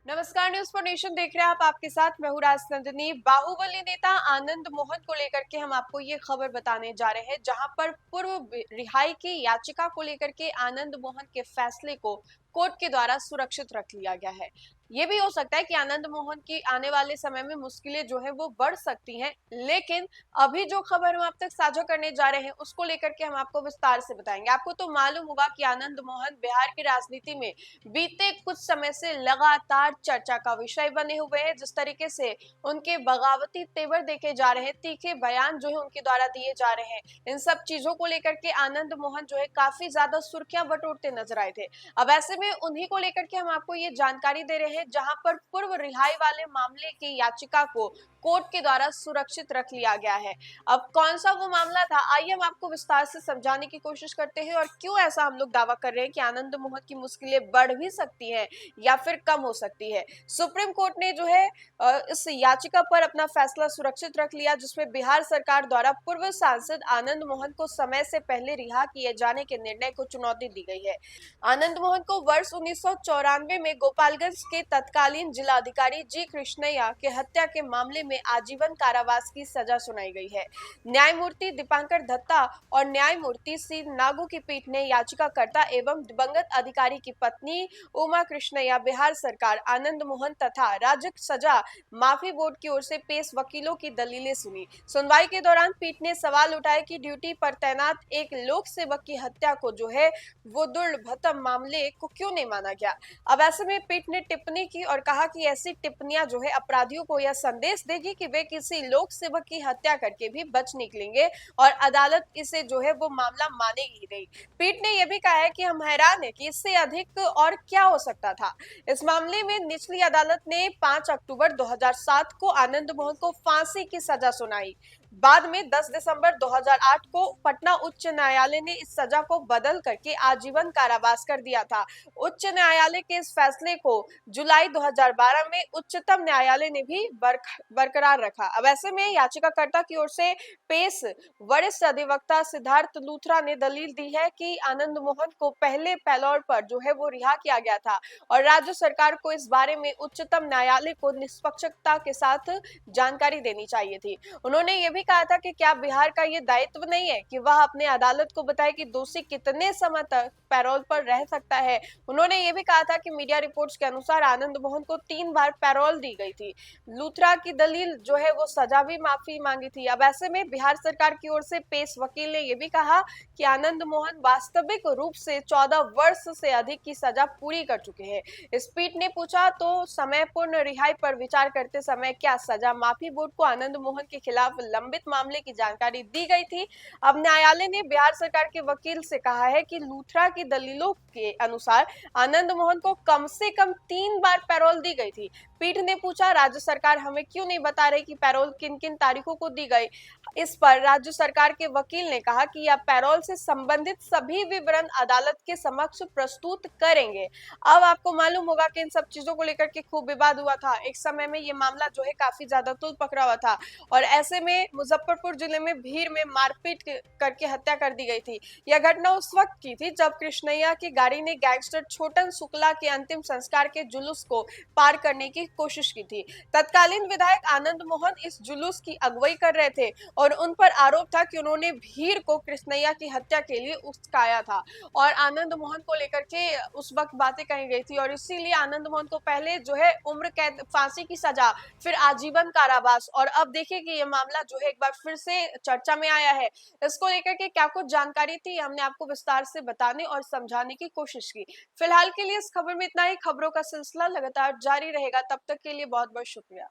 नमस्कार, news for nation देख रहे हैं आप। आपके साथ मैं हूं राजनंदिनी। बाहुबली नेता आनंद मोहन को लेकर के हम आपको ये खबर बताने जा रहे हैं, जहां पर पूर्व रिहाई की याचिका को लेकर के आनंद मोहन के फैसले को कोर्ट के द्वारा सुरक्षित रख लिया गया है। ये भी हो सकता है कि आनंद मोहन की आने वाले समय में मुश्किलें जो है वो बढ़ सकती हैं, लेकिन अभी जो खबर हम आप तक साझा करने जा रहे हैं उसको लेकर के हम आपको विस्तार से बताएंगे। आपको तो मालूम होगा कि आनंद मोहन बिहार की राजनीति में बीते कुछ समय से लगातार चर्चा का विषय बने हुए हैं। जिस तरीके से उनके बगावती तेवर देखे जा रहे हैं, तीखे बयान जो है उनके द्वारा दिए जा रहे हैं, इन सब चीजों को लेकर के आनंद मोहन जो है काफी ज्यादा सुर्खियां बटोरते नजर आए थे। अब ऐसे में उन्हीं को लेकर के हम आपको ये जानकारी दे रहे हैं, जहां पर पूर्व रिहाई वाले मामले की याचिका को कोर्ट के द्वारा सुरक्षित रख लिया गया है। अब कौन सा वो मामला था, आइए हम आपको विस्तार से समझाने की कोशिश करते हैं और क्यों ऐसा हम लोग दावा कर रहे हैं कि आनंद मोहन की मुश्किलें बढ़ भी सकती हैं या फिर कम हो सकती है। सुप्रीम कोर्ट ने जो है इस याचिका पर अपना फैसला सुरक्षित रख लिया, जिसमें बिहार सरकार द्वारा पूर्व सांसद आनंद मोहन को समय से पहले रिहा किए जाने के निर्णय को चुनौती दी गई है। आनंद मोहन को वर्ष 1994 में गोपालगंज के तत्कालीन जिलाधिकारी जी कृष्णैया के हत्या के मामले में आजीवन कारावास की सजा सुनाई गई है। न्यायमूर्ति दीपांकर दत्ता और न्यायमूर्ति सी नागू की पीठ ने याचिकाकर्ता एवं दिवंगत अधिकारी की पत्नी उमा कृष्णैया, बिहार सरकार, आनंद मोहन तथा राज्य सजा माफी बोर्ड की ओर से पेश वकीलों की दलीलें सुनी। सुनवाई के दौरान पीठ ने सवाल उठाया कि ड्यूटी पर तैनात एक लोक सेवक की हत्या को जो है वो दुर्भतम मामले को क्यों नहीं माना गया। अब ऐसे में पीठ ने टिप्पणी की और कहा कि ऐसी टिप्पणियां जो है अपराधियों को यह संदेश देगी कि वे किसी लोक सेवक की हत्या करके भी बच निकलेंगे और अदालत इसे जो है वो मामला मानेगी नहीं। पीठ ने यह भी कहा है कि हम हैरान है कि इससे अधिक और क्या हो सकता था। इस मामले में निचली अदालत ने 5 अक्टूबर 2007 को आनंद मोहन को फांसी की सजा सुनाई। बाद में 10 दिसंबर 2008 को पटना उच्च न्यायालय ने इस सजा को बदल करके आजीवन कारावास कर दिया था। उच्च न्यायालय के इस फैसले को जुलाई 2012 में उच्चतम न्यायालय ने भी बरकरार रखा। अब ऐसे में याचिकाकर्ता की ओर से पेश वरिष्ठ अधिवक्ता सिद्धार्थ लूथरा ने दलील दी है कि आनंद मोहन को पहले पैरोल पर जो है वो रिहा किया गया था और राज्य सरकार को इस बारे में उच्चतम न्यायालय को निष्पक्षता के साथ जानकारी देनी चाहिए थी। उन्होंने ये भी कहा था कि क्या बिहार का ये दायित्व नहीं है कि वह अपने अदालत को बताए कि दोषी कितने समय तक पैरोल पर रह सकता है। उन्होंने ये भी कहा था कि मीडिया रिपोर्ट्स के अनुसार आनंद मोहन को 3 बार पैरोल दी गई थी। लूथरा की दलील जो है वो सजा भी माफी मांगी थी। अब ऐसे में बिहार सरकार की ओर से पेश वकील ने यह भी कहा कि आनंद मोहन वास्तविक रूप से 14 वर्ष से अधिक की सजा पूरी कर चुके हैं। इस पीठ ने पूछा तो समय पूर्ण रिहाई पर विचार करते समय क्या सजा माफी बोर्ड को आनंद मोहन के खिलाफ लंबित मामले की जानकारी दी गई थी। अब न्यायालय ने बिहार सरकार के वकील से कहा है कि लूथरा की दलीलों के अनुसार आनंद मोहन को कम से कम 3 बार पैरोल दी गई थी। पीठ ने पूछा राज्य सरकार हमें क्यों नहीं बता रही कि पैरोल किन किन तारीखों को दी गई। इस पर राज्य सरकार के वकील ने कहा कि यह पैरोल से संबंधित सभी विवरण अदालत के समक्ष प्रस्तुत करेंगे। अब आपको मालूम होगा कि इन सब चीजों को लेकर के खूब विवाद हुआ था। एक समय में ये मामला जो है काफी ज्यादा तूल पकड़ा हुआ था और ऐसे में मुजफ्फरपुर जिले में भीड़ में मारपीट करके हत्या कर दी गई थी। यह घटना उस वक्त की थी जब कृष्णैया की गाड़ी ने गैंगस्टर छोटन शुक्ला के अंतिम संस्कार के जुलूस को पार करने की कोशिश की थी। तत्कालीन विधायक आनंद मोहन इस जुलूस की अगुवाई कर रहे थे और उन पर आरोप था कि उन्होंने भीड़ को कृष्णैया की हत्या के लिए उकसाया था और आनंद मोहन को लेकर के उस वक्त बातें कही गई थी और इसीलिए आनंद मोहन को पहले जो है उम्र कैद, फांसी की सजा, फिर आजीवन कारावास और अब देखिए कि ये मामला जो है एक बार फिर से चर्चा में आया है। इसको लेकर के क्या कुछ जानकारी थी हमने आपको विस्तार से बताने और समझाने की कोशिश की। फिलहाल के लिए इस खबर में इतना ही। खबरों का सिलसिला लगातार जारी रहेगा, तब तक के लिए बहुत बहुत शुक्रिया।